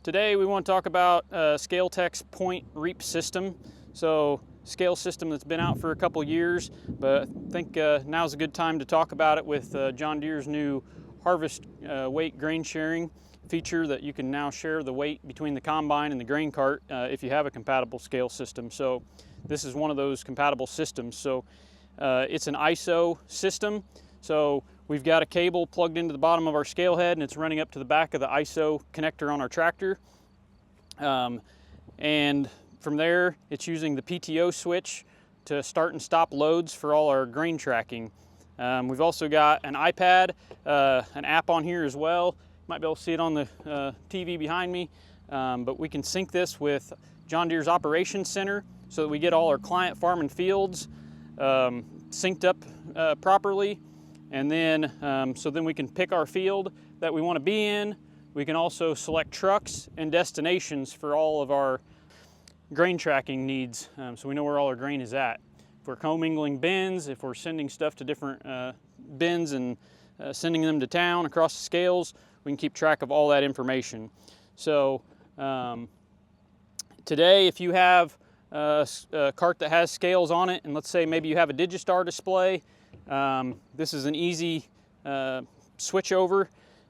Today we want to talk about ScaleTech's point reap system. So scale system that's been out for a couple years, but I think now's a good time to talk about it with John Deere's new harvest weight grain sharing feature that you can now share the weight between the combine and the grain cart if you have a compatible scale system. So this is one of those compatible systems. So it's an ISO system. So we've got a cable plugged into the bottom of our scale head and it's running up to the back of the ISO connector on our tractor. And from there, it's using the PTO switch to start and stop loads for all our grain tracking. We've also got an iPad, an app on here as well. You might be able to see it on the TV behind me, but we can sync this with John Deere's Operations Center so that we get all our client farm and fields synced up properly. And then, so then we can pick our field that we want to be in. We can also select trucks and destinations for all of our grain tracking needs, so we know where all our grain is at. If we're commingling bins, if we're sending stuff to different bins and sending them to town across the scales, we can keep track of all that information. So today, if you have a cart that has scales on it, and let's say maybe you have a Digistar display, this is an easy switch over.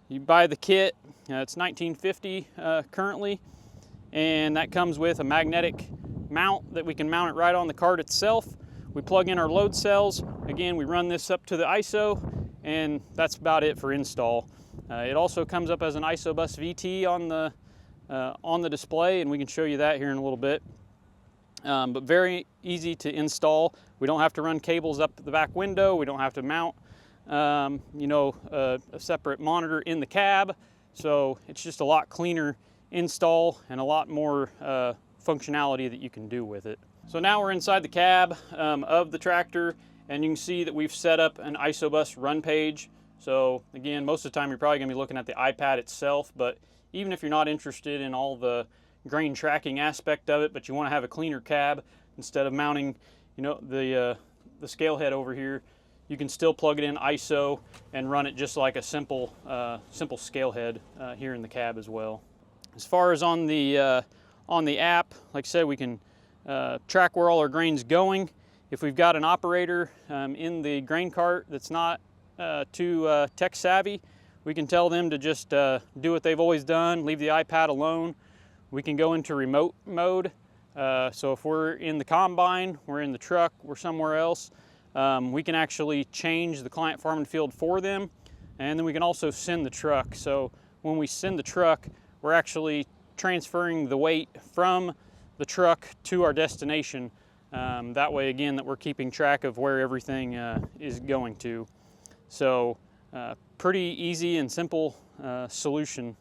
You buy the kit, it's $19.50 currently, and that comes with a magnetic mount that we can mount it right on the cart itself. We plug in our load cells. Again, we run this up to the ISO, and that's about it for install. It also comes up as an ISOBus VT on the display, and we can show you that here in a little bit. But very easy to install. We don't have to run cables up the back window. We don't have to mount a separate monitor in the cab. So it's just a lot cleaner install and a lot more functionality that you can do with it. So now we're inside the cab of the tractor, and you can see that we've set up an ISOBus run page. So again, most of the time you're probably going to be looking at the iPad itself, but even if you're not interested in all the grain tracking aspect of it, but you want to have a cleaner cab instead of mounting the scale head over here, you can still plug it in ISO and run it just like a simple scale head here in the cab as well. As far as on the app, like I said, we can track where all our grain's going. If we've got an operator in the grain cart that's not too tech savvy, we can tell them to just do what they've always done, leave the iPad alone. We can go into remote mode. So if we're in the combine, we're in the truck, we're somewhere else, we can actually change the client farm and field for them, and then we can also send the truck. So when we send the truck, we're actually transferring the weight from the truck to our destination. That way, again, that we're keeping track of where everything is going to. So pretty easy and simple solution